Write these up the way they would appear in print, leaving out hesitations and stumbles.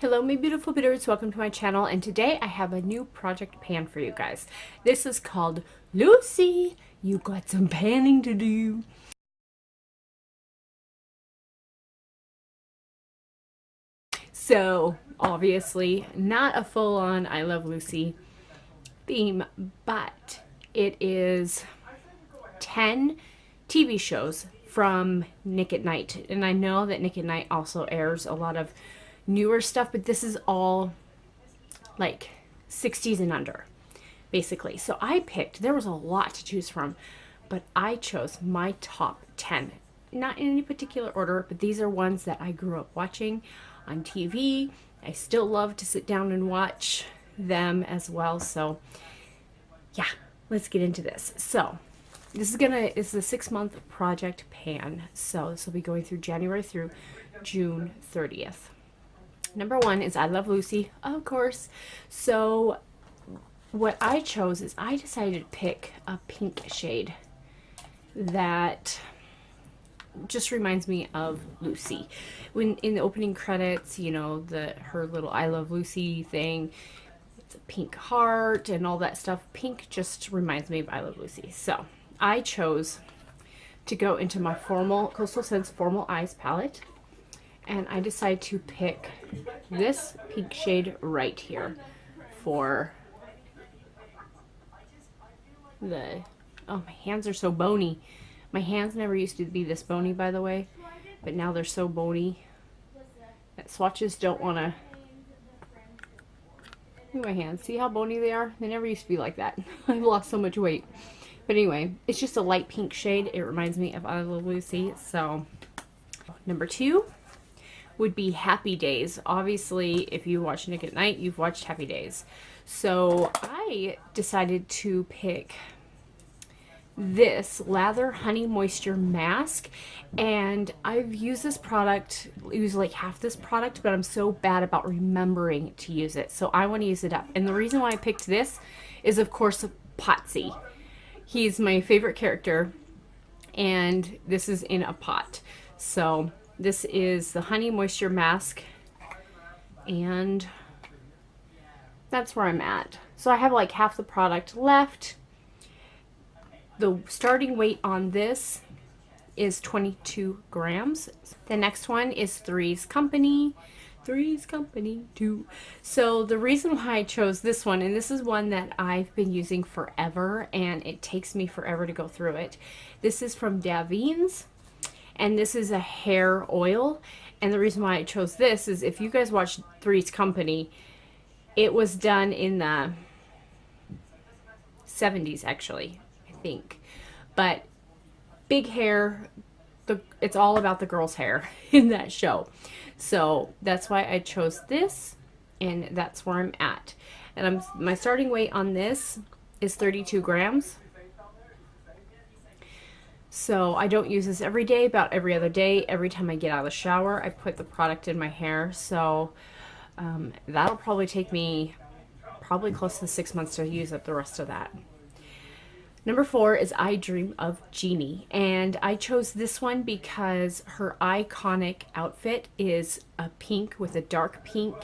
Hello my beautiful Bitterroots, welcome to my channel, and today I have a new project pan for you guys. This is called Lucy, you got some panning to do. So obviously not a full-on I Love Lucy theme, but it is 10 TV shows from Nick at Night. And I know that Nick at Night also airs a lot of newer stuff, but this is all like 60s and under, basically. So I picked, there was a lot to choose from, but I chose my top 10. Not in any particular order, but these are ones that I grew up watching on TV. I still love to sit down and watch them as well. So yeah, let's get into this. So this is a 6-month project pan. So this will be going through January through June 30th. Number 1 is I Love Lucy, of course. So what I chose is I decided to pick a pink shade that just reminds me of Lucy. When in the opening credits, you know, her little I Love Lucy thing, it's a pink heart and all that stuff. Pink just reminds me of I Love Lucy. So I chose to go into my Coastal Scents Formal Eyes palette. And I decided to pick this pink shade right here for the, oh, my hands are so bony. My hands never used to be this bony, by the way, but now they're so bony that swatches don't want to, look at my hands, see how bony they are? They never used to be like that. I've lost so much weight. But anyway, it's just a light pink shade. It reminds me of I Love Lucy. So number 2 would be Happy Days. Obviously, if you watch Nick at Night, you've watched Happy Days. So I decided to pick this Lather Honey Moisture Mask, and I've used this product, used like half this product, but I'm so bad about remembering to use it, so I want to use it up. And the reason why I picked this is, of course, Potsy. He's my favorite character, and this is in a pot. So this is the Honey Moisture Mask, and that's where I'm at. So I have like half the product left. The starting weight on this is 22 grams. The next one is Three's Company. Three's Company too. So the reason why I chose this one, and this is one that I've been using forever, and it takes me forever to go through it. This is from Davines. And this is a hair oil. And the reason why I chose this is if you guys watch Three's Company, it was done in the 70s, actually, I think. But big hair, it's all about the girl's hair in that show. So that's why I chose this, and that's where I'm at. And my starting weight on this is 32 grams. So I don't use this every day, about every other day. Every time I get out of the shower, I put the product in my hair. So that'll probably take me close to 6 months to use up the rest of that. Number 4 is I Dream of Jeannie. And I chose this one because her iconic outfit is a pink with a dark pink.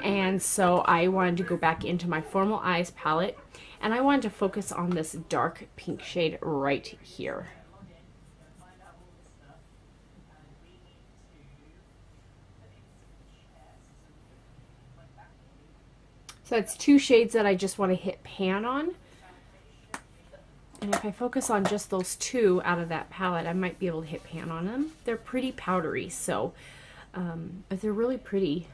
And so I wanted to go back into my Formal Eyes palette. And I wanted to focus on this dark pink shade right here. So it's 2 shades that I just want to hit pan on. And if I focus on just those 2 out of that palette, I might be able to hit pan on them. They're pretty powdery, so, but they're really pretty.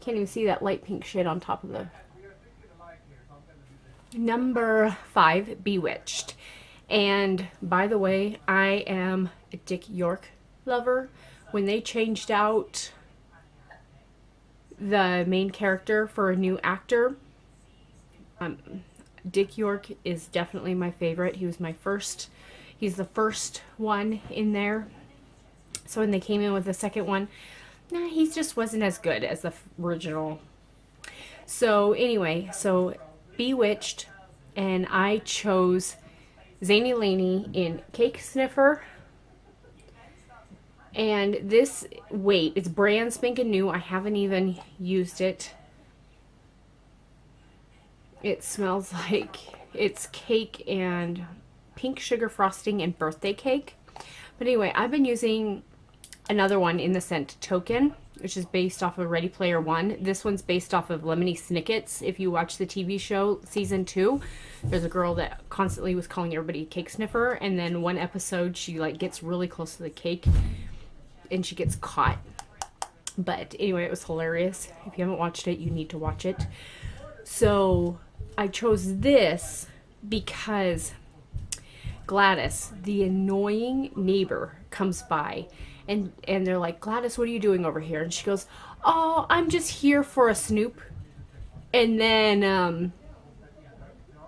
Can't even see that light pink shade on top of the... Number 5, Bewitched. And by the way, I am a Dick York lover. When they changed out the main character for a new actor, Dick York is definitely my favorite. He was my first, he's the first one in there. So when they came in with the second one, nah, he just wasn't as good as the original. So anyway, so Bewitched, and I chose Zany Laney in Cake Sniffer, And this, wait, it's brand spanking new. I haven't even used it. It smells like it's cake and pink sugar frosting and birthday cake. But anyway, I've been using another one in the scent Token, which is based off of Ready Player One. This one's based off of Lemony Snicket's. If you watch the TV show season 2, there's a girl that constantly was calling everybody a cake sniffer, and then one episode she like gets really close to the cake and she gets caught. But anyway, it was hilarious. If you haven't watched it, you need to watch it. So I chose this because Gladys, the annoying neighbor, comes by and they're like, Gladys, what are you doing over here? And she goes, oh, I'm just here for a snoop. And then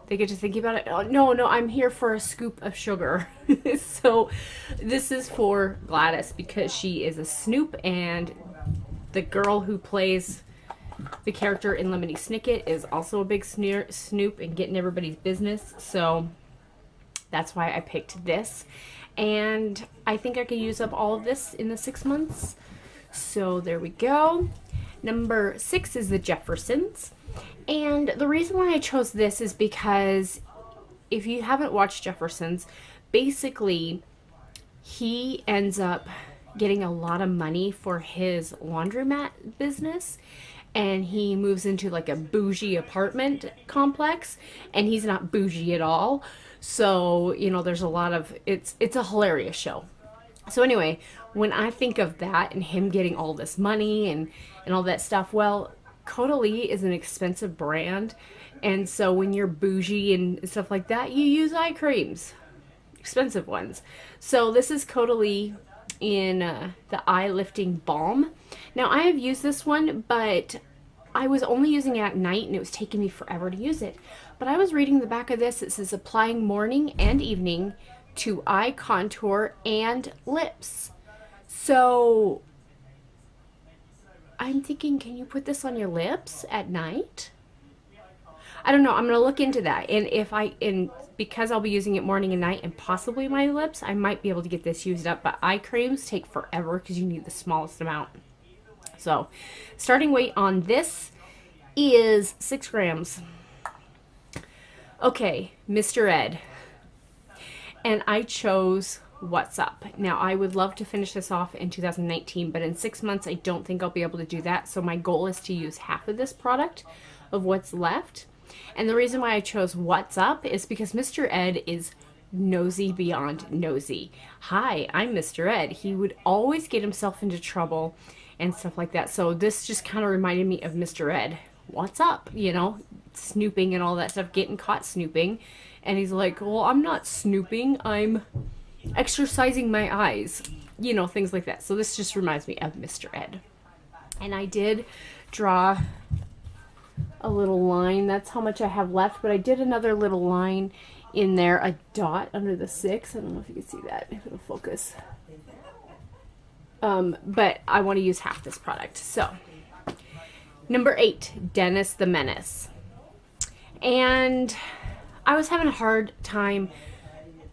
they get to thinking about it. Oh, no, I'm here for a scoop of sugar. So this is for Gladys because she is a snoop, and the girl who plays the character in Lemony Snicket is also a big snoop and getting everybody's business. So that's why I picked this. And I think I could use up all of this in the 6 months. So there we go. Number 6 is the Jeffersons. And the reason why I chose this is because if you haven't watched Jeffersons, basically he ends up getting a lot of money for his laundromat business. And he moves into like a bougie apartment complex, and he's not bougie at all. So, you know, there's a lot of, it's a hilarious show. So anyway, when I think of that and him getting all this money and all that stuff, well, Caudalie is an expensive brand. And so when you're bougie and stuff like that, you use eye creams, expensive ones. So this is Caudalie in the eye lifting balm. Now I have used this one, but I was only using it at night and it was taking me forever to use it. But I was reading the back of this. It says applying morning and evening to eye contour and lips. So I'm thinking, can you put this on your lips at night? I don't know. I'm going to look into that. And because I'll be using it morning and night and possibly my lips, I might be able to get this used up. But eye creams take forever because you need the smallest amount. So starting weight on this is 6 grams. Okay, Mr. Ed. And I chose What's Up. Now, I would love to finish this off in 2019, but in 6 months, I don't think I'll be able to do that. So my goal is to use half of this product of what's left. And the reason why I chose What's Up is because Mr. Ed is nosy beyond nosy. Hi, I'm Mr. Ed. He would always get himself into trouble and stuff like that. So this just kind of reminded me of Mr. Ed. What's up? You know, snooping and all that stuff, getting caught snooping. And he's like, well, I'm not snooping. I'm exercising my eyes. You know, things like that. So this just reminds me of Mr. Ed. And I did draw a little line. That's how much I have left. But I did another little line in there, a dot under the 6. I don't know if you can see that. If it'll focus. But I want to use half this product. So, number 8, Dennis the Menace. And I was having a hard time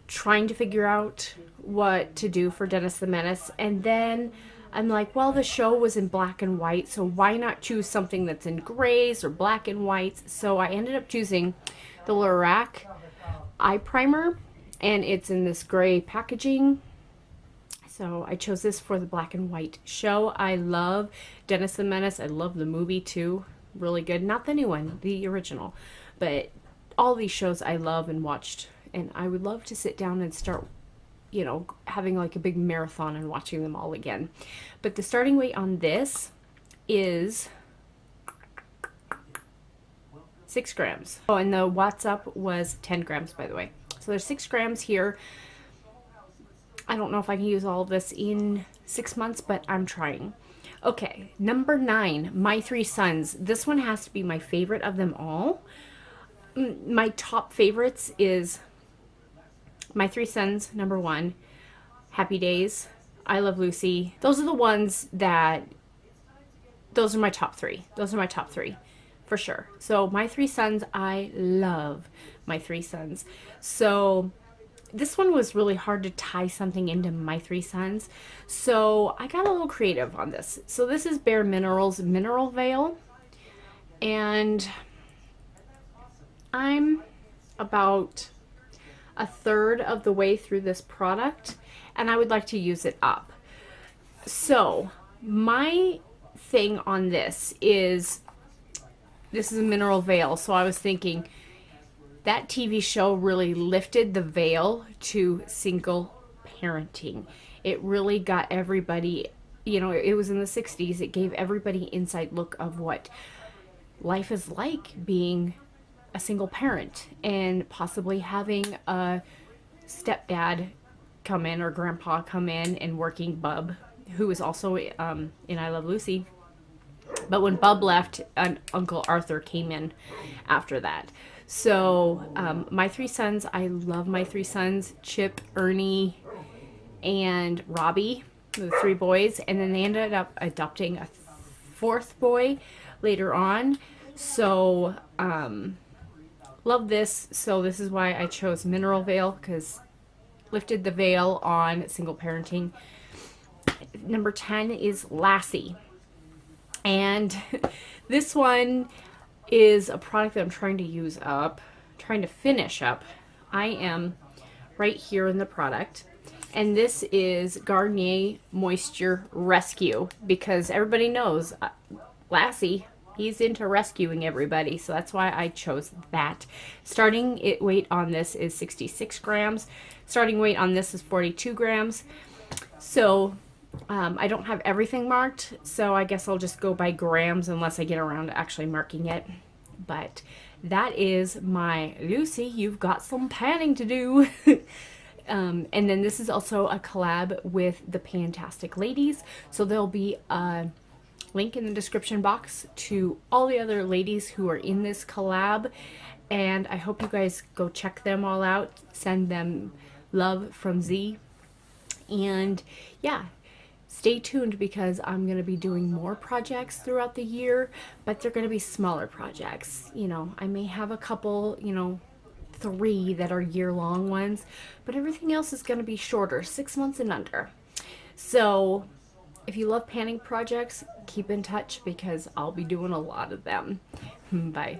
trying to figure out what to do for Dennis the Menace. And then I'm like, well, the show was in black and white, so why not choose something that's in grays or black and whites? So I ended up choosing the Lorac eye primer, and it's in this gray packaging. So I chose this for the black and white show. I love Dennis the Menace. I love the movie too. Really good. Not the new one, the original. But all these shows I love and watched. And I would love to sit down and start, you know, having like a big marathon and watching them all again. But the starting weight on this is 6 grams. Oh, and the What's Up was 10 grams, by the way. So there's 6 grams here. I don't know if I can use all of this in 6 months, but I'm trying. Okay, number 9, My 3 Sons. This one has to be my favorite of them all. My top favorites is My 3 Sons, number 1, Happy Days, I Love Lucy. Those are the ones that, those are my top 3. Those are my top 3, for sure. So My 3 Sons, I love My 3 Sons. So this one was really hard to tie something into my three sons, so I got a little creative on this. So this is Bare Minerals Mineral Veil, and I'm about a third of the way through this product, and I would like to use it up. So my thing on this is a mineral veil, so I was thinking that TV show really lifted the veil to single parenting. It really got everybody, you know, it was in the 60s. It gave everybody inside look of what life is like being a single parent and possibly having a stepdad come in or grandpa come in and working Bub, who is also in I Love Lucy. But when Bub left, Uncle Arthur came in after that. So my three sons, I love my three sons, Chip, Ernie, and Robbie, the three boys. And then they ended up adopting a fourth boy later on. So love this. So this is why I chose Mineral Veil, because lifted the veil on single parenting. Number 10 is Lassie. And this one is a product that I'm trying to use up, trying to finish up. I am right here in the product. And this is Garnier Moisture Rescue, because everybody knows Lassie, he's into rescuing everybody. So that's why I chose that. Starting weight on this is 66 grams. Starting weight on this is 42 grams. So I don't have everything marked, so I guess I'll just go by grams unless I get around to actually marking it. But that is my Lucy. You've got some panning to do. And then this is also a collab with the Pantastic Ladies. So there'll be a link in the description box to all the other ladies who are in this collab. And I hope you guys go check them all out. Send them love from Z. And yeah, stay tuned, because I'm going to be doing more projects throughout the year, but they're going to be smaller projects. You know, I may have a couple, you know, 3 that are year-long ones, but everything else is going to be shorter, 6 months and under. So if you love panning projects, keep in touch, because I'll be doing a lot of them. Bye.